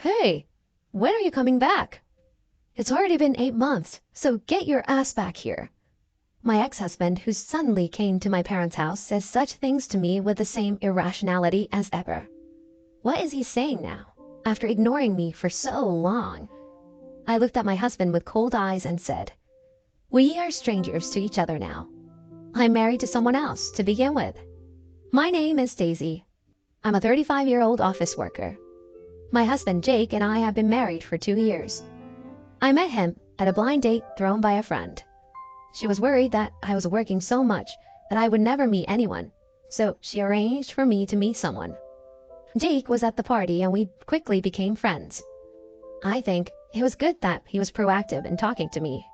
Hey, when are you coming back? It's already been 8 months, so get your ass back here. My ex-husband, who suddenly came to my parents' house, says such things to me with the same irrationality as ever. What is he saying now, after ignoring me for so long? I looked at my husband with cold eyes and said, "We are strangers to each other now. I'm married to someone else to begin with. My name is Daisy. I'm a 35-year-old office worker. My husband Jake and I have been married for 2 years. I met him at a blind date thrown by a friend. She was worried that I was working so much that I would never meet anyone, so she arranged for me to meet someone. Jake was at the party and we quickly became friends. I think it was good that he was proactive in talking to me.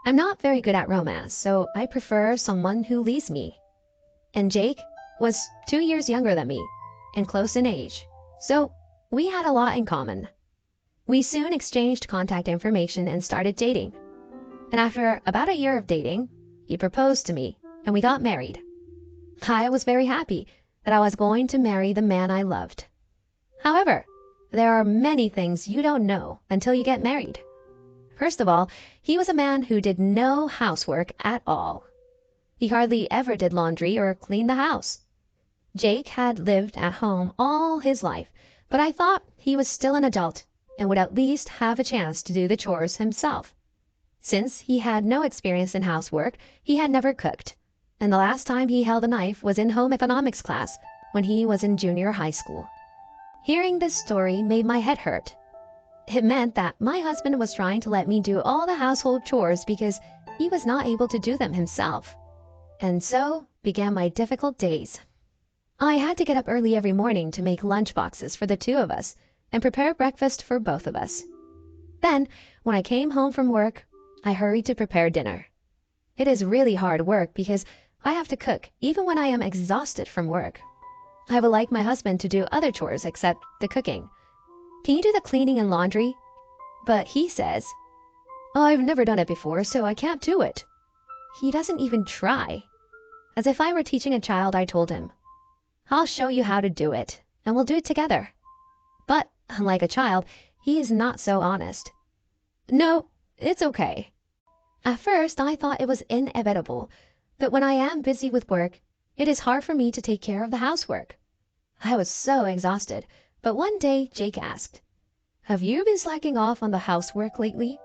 I'm not very good at romance, so I prefer someone who leads me. And Jake was 2 years younger than me and close in age, so we had a lot in common. We soon exchanged contact information and started dating. And after about a year of dating, he proposed to me and we got married. I was very happy that I was going to marry the man I loved. However, there are many things you don't know until you get married. First of all, he was a man who did no housework at all. He hardly ever did laundry or cleaned the house. Jake had lived at home all his life, but I thought he was still an adult and would at least have a chance to do the chores himself. Since he had no experience in housework, he had never cooked, and the last time he held a knife was in home economics class when he was in junior high school. Hearing this story made my head hurt. It meant that my husband was trying to let me do all the household chores because he was not able to do them himself. And so began my difficult days. I had to get up early every morning to make lunch boxes for the two of us and prepare breakfast for both of us. Then, when I came home from work, I hurried to prepare dinner. It is really hard work because I have to cook even when I am exhausted from work. I would like my husband to do other chores except the cooking. Can you do the cleaning and laundry? But he says, I've never done it before, so I can't do it. He doesn't even try. As if I were teaching a child, I told him, I'll show you how to do it, and we'll do it together. But, unlike a child, he is not so honest. No, it's okay. At first, I thought it was inevitable, but when I am busy with work, it is hard for me to take care of the housework. I was so exhausted, but one day Jake asked, Have you been slacking off on the housework lately?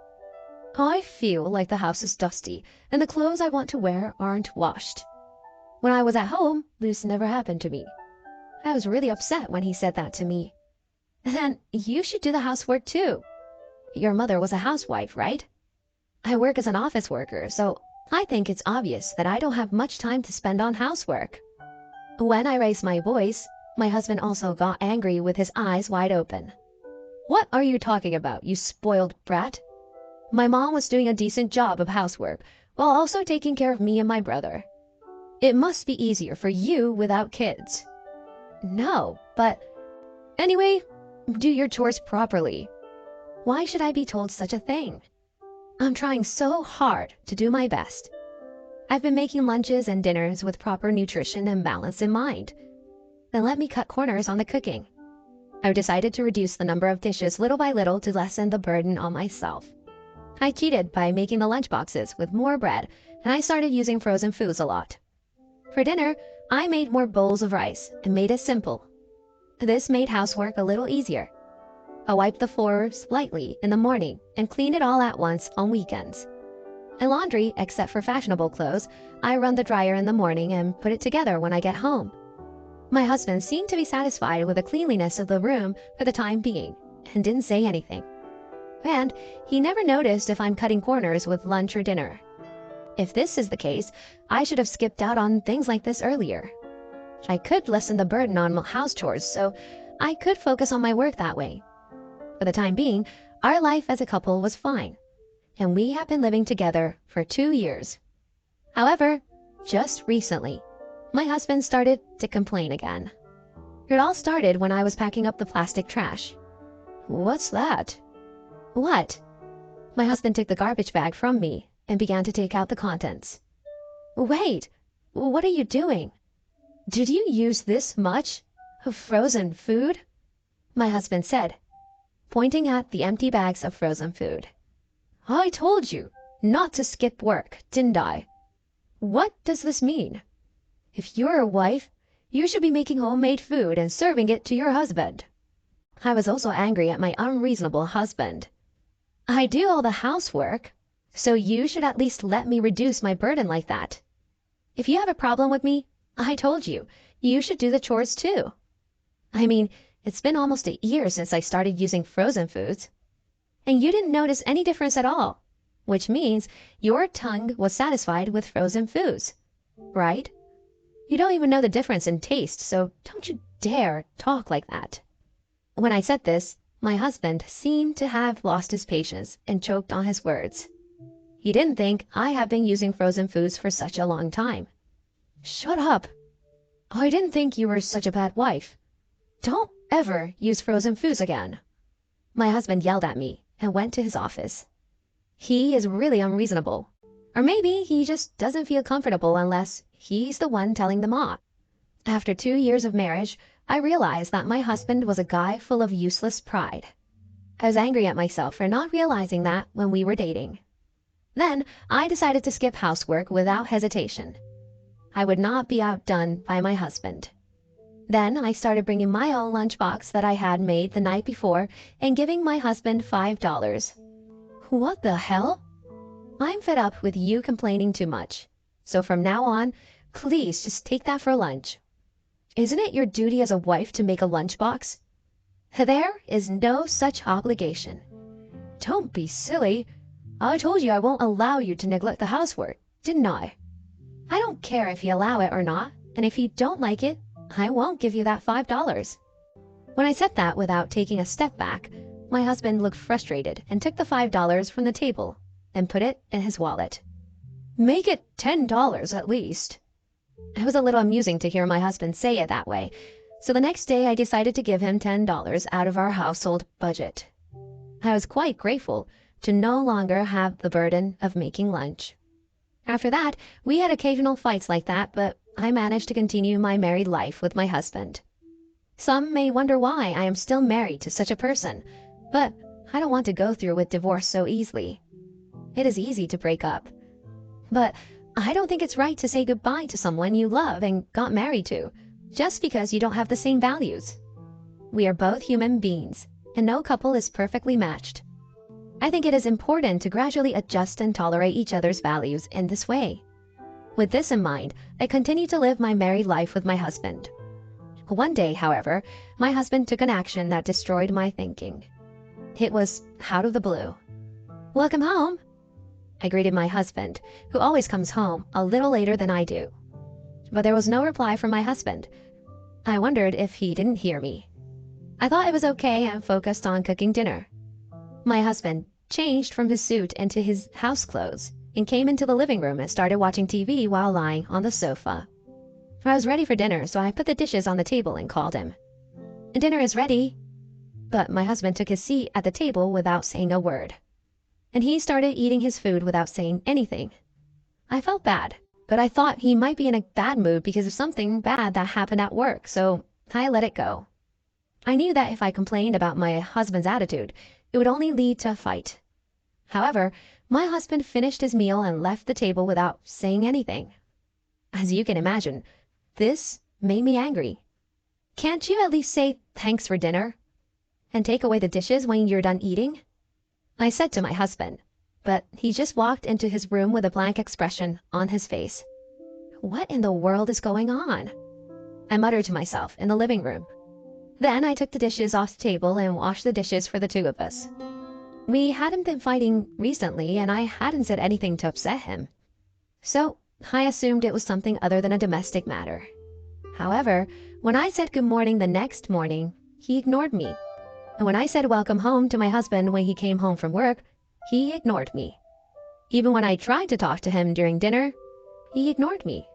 I feel like the house is dusty, and the clothes I want to wear aren't washed. When I was at home, this never happened to me. I was really upset when he said that to me. Then you should do the housework too. Your mother was a housewife, right? I work as an office worker, so I think it's obvious that I don't have much time to spend on housework. When I raised my voice, my husband also got angry with his eyes wide open. What are you talking about, you spoiled brat? My mom was doing a decent job of housework while also taking care of me and my brother. It must be easier for you without kids. No, but anyway, do your chores properly. Why should I be told such a thing? I'm trying so hard to do my best. I've been making lunches and dinners with proper nutrition and balance in mind. Then let me cut corners on the cooking. I've decided to reduce the number of dishes little by little to lessen the burden on myself. I cheated by making the lunchboxes with more bread, and I started using frozen foods a lot. For dinner, I made more bowls of rice and made it simple. This made housework a little easier. I wipe the floors lightly in the morning and clean it all at once on weekends. And laundry, except for fashionable clothes, I run the dryer in the morning and put it together when I get home. My husband seemed to be satisfied with the cleanliness of the room for the time being and didn't say anything. And he never noticed if I'm cutting corners with lunch or dinner. If this is the case, I should have skipped out on things like this earlier. I could lessen the burden on house chores, so I could focus on my work that way. For the time being, our life as a couple was fine, and we have been living together for 2 years. However, just recently, my husband started to complain again. It all started when I was packing up the plastic trash. What's that? What? My husband took the garbage bag from me and began to take out the contents. Wait, what are you doing? Did you use this much of frozen food? My husband said. pointing at the empty bags of frozen food. I told you not to skip work, didn't I? What does this mean? If you're a wife, you should be making homemade food and serving it to your husband. I was also angry at my unreasonable husband. I do all the housework, so you should at least let me reduce my burden like that. If you have a problem with me, I told you, you should do the chores too. I mean, it's been almost a year since I started using frozen foods, and you didn't notice any difference at all, which means your tongue was satisfied with frozen foods, right? You don't even know the difference in taste, so don't you dare talk like that. When I said this, my husband seemed to have lost his patience and choked on his words. He didn't think I had been using frozen foods for such a long time. Shut up. I didn't think you were such a bad wife. Don't ever use frozen foods again. My husband yelled at me and went to his office. He is really unreasonable. Or maybe he just doesn't feel comfortable unless he's the one telling them off. After 2 years of marriage, I realized that my husband was a guy full of useless pride. I was angry at myself for not realizing that when we were dating. Then I decided to skip housework without hesitation. I would not be outdone by my husband. Then I started bringing my own lunchbox that I had made the night before and giving my husband $5. What the hell? I'm fed up with you complaining too much. So from now on, please just take that for lunch. Isn't it your duty as a wife to make a lunchbox? There is no such obligation. Don't be silly. I told you I won't allow you to neglect the housework, didn't I? I don't care if you allow it or not, and if you don't like it, I won't give you that $5. When I said that without taking a step back, my husband looked frustrated and took the $5 from the table and put it in his wallet. Make it $10 at least. It was a little amusing to hear my husband say it that way, so the next day I decided to give him $10 out of our household budget. I was quite grateful to no longer have the burden of making lunch. After that, we had occasional fights like that, but I managed to continue my married life with my husband. Some may wonder why I am still married to such a person, but I don't want to go through with divorce so easily. It is easy to break up, but I don't think it's right to say goodbye to someone you love and got married to, just because you don't have the same values. We are both human beings, and no couple is perfectly matched. I think it is important to gradually adjust and tolerate each other's values in this way. With this in mind, I continue to live my married life with my husband. One day, however, my husband took an action that destroyed my thinking. It was out of the blue. Welcome home. I greeted my husband, who always comes home a little later than I do. But there was no reply from my husband. I wondered if he didn't hear me. I thought it was okay and focused on cooking dinner. My husband changed from his suit into his house clothes and came into the living room and started watching TV while lying on the sofa. I was ready for dinner, so I put the dishes on the table and called him. Dinner is ready. But my husband took his seat at the table without saying a word. And he started eating his food without saying anything. I felt bad, but I thought he might be in a bad mood because of something bad that happened at work, so I let it go. I knew that if I complained about my husband's attitude, it would only lead to a fight. However, my husband finished his meal and left the table without saying anything. As you can imagine, this made me angry. Can't you at least say thanks for dinner? And take away the dishes when you're done eating? I said to my husband, but he just walked into his room with a blank expression on his face. What in the world is going on? I muttered to myself in the living room. Then I took the dishes off the table and washed the dishes for the two of us. We hadn't been fighting recently, and I hadn't said anything to upset him. So I assumed it was something other than a domestic matter. However, when I said good morning the next morning, he ignored me. And when I said welcome home to my husband when he came home from work, he ignored me. Even when I tried to talk to him during dinner, he ignored me.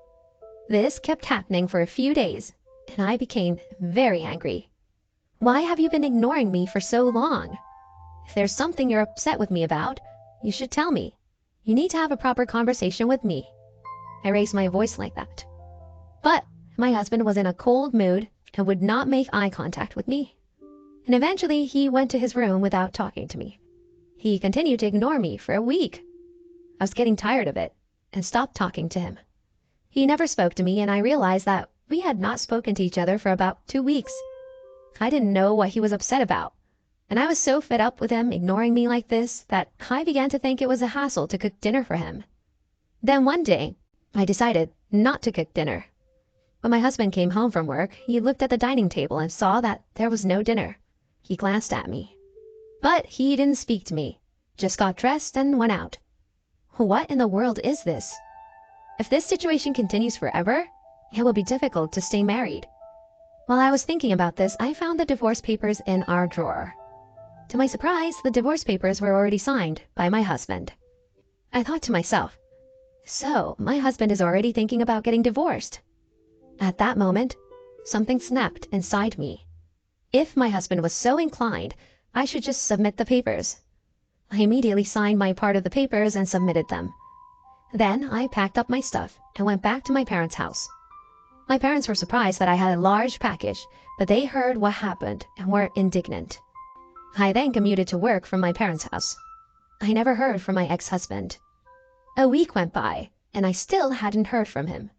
This kept happening for a few days, and I became very angry. Why have you been ignoring me for so long? If there's something you're upset with me about, you should tell me. You need to have a proper conversation with me. I raised my voice like that. But my husband was in a cold mood and would not make eye contact with me. and eventually he went to his room without talking to me. He continued to ignore me for a week. I was getting tired of it and stopped talking to him. He never spoke to me, and I realized that we had not spoken to each other for about 2 weeks. I didn't know what he was upset about, and I was so fed up with him ignoring me like this that I began to think it was a hassle to cook dinner for him. Then one day, I decided not to cook dinner. When my husband came home from work, he looked at the dining table and saw that there was no dinner. He glanced at me, but he didn't speak to me, just got dressed and went out. What in the world is this? If this situation continues forever, it will be difficult to stay married. While I was thinking about this, I found the divorce papers in our drawer. To my surprise, the divorce papers were already signed by my husband. I thought to myself, so my husband is already thinking about getting divorced. At that moment, something snapped inside me. If my husband was so inclined, I should just submit the papers. I immediately signed my part of the papers and submitted them. Then I packed up my stuff and went back to my parents' house. My parents were surprised that I had a large package, but they heard what happened and were indignant. I then commuted to work from my parents' house. I never heard from my ex-husband. A week went by, and I still hadn't heard from him.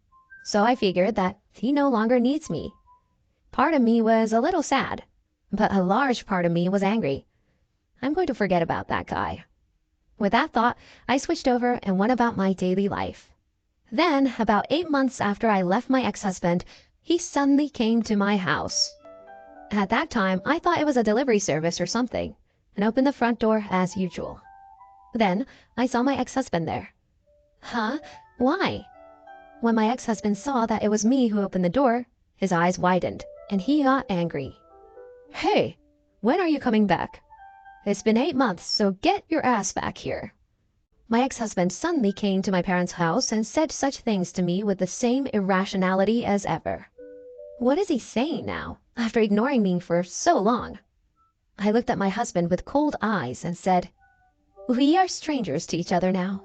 So I figured that he no longer needs me. Part of me was a little sad, but a large part of me was angry. I'm going to forget about that guy. With that thought, I switched over and went about my daily life. Then, about 8 months after I left my ex-husband, he suddenly came to my house. At that time, I thought it was a delivery service or something, and opened the front door as usual. Then, I saw my ex-husband there. Huh? Why? When my ex-husband saw that it was me who opened the door, his eyes widened, and he got angry. Hey, when are you coming back? It's been 8 months, so get your ass back here. My ex-husband suddenly came to my parents' house and said such things to me with the same irrationality as ever. What is he saying now, after ignoring me for so long? I looked at my husband with cold eyes and said, We are strangers to each other now.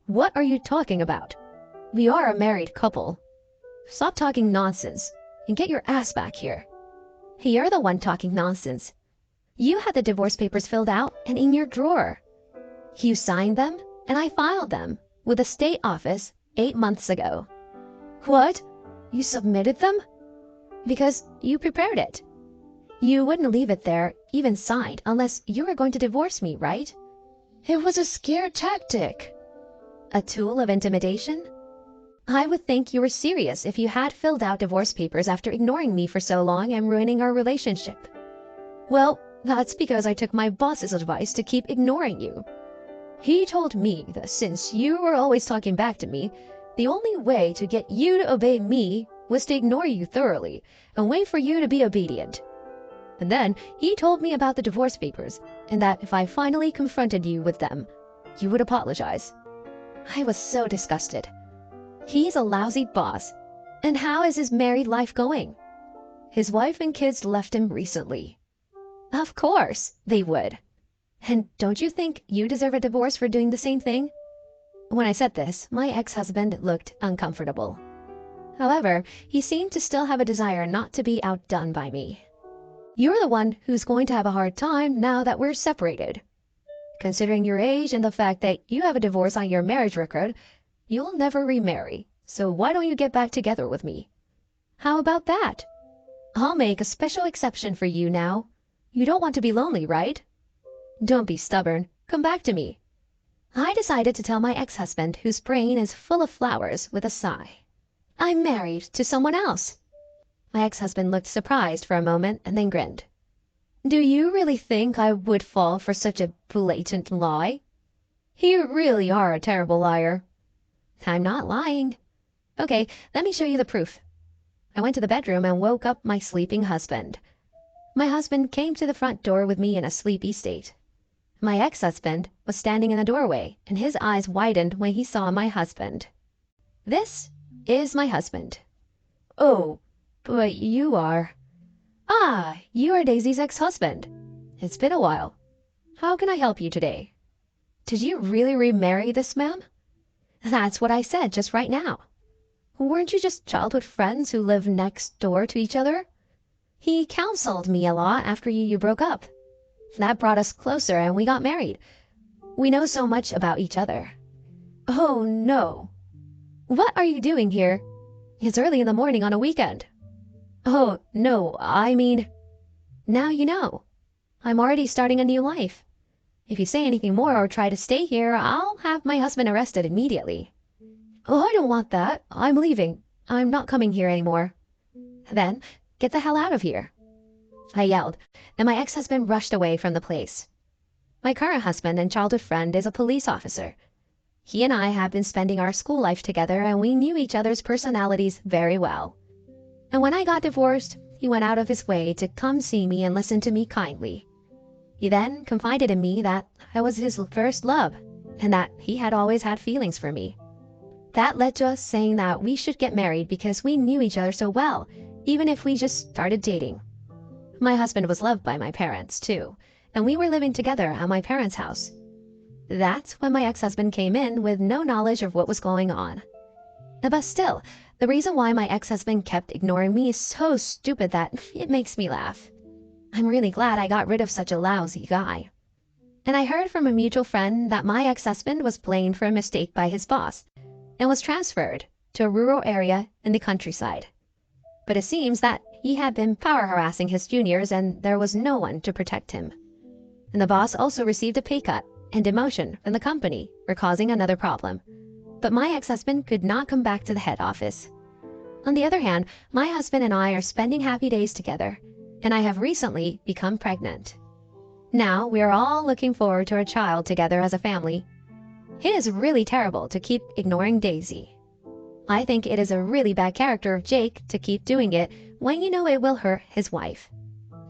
What are you talking about? We are a married couple. Stop talking nonsense and get your ass back here. You're the one talking nonsense. You had the divorce papers filled out and in your drawer. You signed them, and I filed them with the state office 8 months ago. What? You submitted them? Because you prepared it. You wouldn't leave it there, even signed, unless you were going to divorce me, right? It was a scare tactic. A tool of intimidation? I would think you were serious if you had filled out divorce papers after ignoring me for so long and ruining our relationship. Well, that's because I took my boss's advice to keep ignoring you. He told me that since you were always talking back to me, the only way to get you to obey me was to ignore you thoroughly and wait for you to be obedient. And then he told me about the divorce papers and that if I finally confronted you with them, you would apologize. I was so disgusted. He's a lousy boss. And how is his married life going? His wife and kids left him recently. Of course, they would. And don't you think you deserve a divorce for doing the same thing? When I said this, my ex-husband looked uncomfortable. However, he seemed to still have a desire not to be outdone by me. You're the one who's going to have a hard time now that we're separated. Considering your age and the fact that you have a divorce on your marriage record, you'll never remarry, so why don't you get back together with me? How about that? I'll make a special exception for you now. You don't want to be lonely, right? Don't be stubborn. Come back to me. I decided to tell my ex-husband, whose brain is full of flowers, with a sigh. I'm married to someone else. My ex-husband looked surprised for a moment and then grinned. Do you really think I would fall for such a blatant lie? You really are a terrible liar. I'm not lying. Okay, let me show you the proof. I went to the bedroom and woke up my sleeping husband. My husband came to the front door with me in a sleepy state. My ex-husband was standing in the doorway, and his eyes widened when he saw my husband. This is my husband. Oh, but you are... Ah, you are Daisy's ex-husband. It's been a while. How can I help you today? Did you really remarry this man? That's what I said just right now. Weren't you just childhood friends who live next door to each other? He counseled me a lot after you broke up. That brought us closer and we got married. We know so much about each other. Oh no. What are you doing here? It's early in the morning on a weekend. Oh no, I mean, now you know. I'm already starting a new life. If you say anything more or try to stay here, I'll have my husband arrested immediately. Oh, I don't want that. I'm leaving. I'm not coming here anymore. Then, get the hell out of here. I yelled, and my ex-husband rushed away from the place. My current husband and childhood friend is a police officer. He and I have been spending our school life together and we knew each other's personalities very well. And when I got divorced, he went out of his way to come see me and listen to me kindly. He then confided in me that I was his first love and that he had always had feelings for me. That led to us saying that we should get married because we knew each other so well, even if we just started dating. My husband was loved by my parents, too, and we were living together at my parents' house. That's when my ex-husband came in with no knowledge of what was going on. But still, the reason why my ex-husband kept ignoring me is so stupid that it makes me laugh. I'm really glad I got rid of such a lousy guy. And I heard from a mutual friend that my ex-husband was blamed for a mistake by his boss and was transferred to a rural area in the countryside. But it seems that he had been power harassing his juniors and there was no one to protect him. And the boss also received a pay cut and demotion from the company for causing another problem. But my ex-husband could not come back to the head office. On the other hand, my husband and I are spending happy days together, and I have recently become pregnant. Now we are all looking forward to a child together as a family. It is really terrible to keep ignoring Daisy. I think it is a really bad character of Jake to keep doing it when you know it will hurt his wife.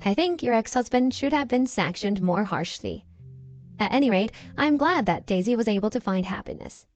I think your ex-husband should have been sanctioned more harshly. At any rate, I'm glad that Daisy was able to find happiness.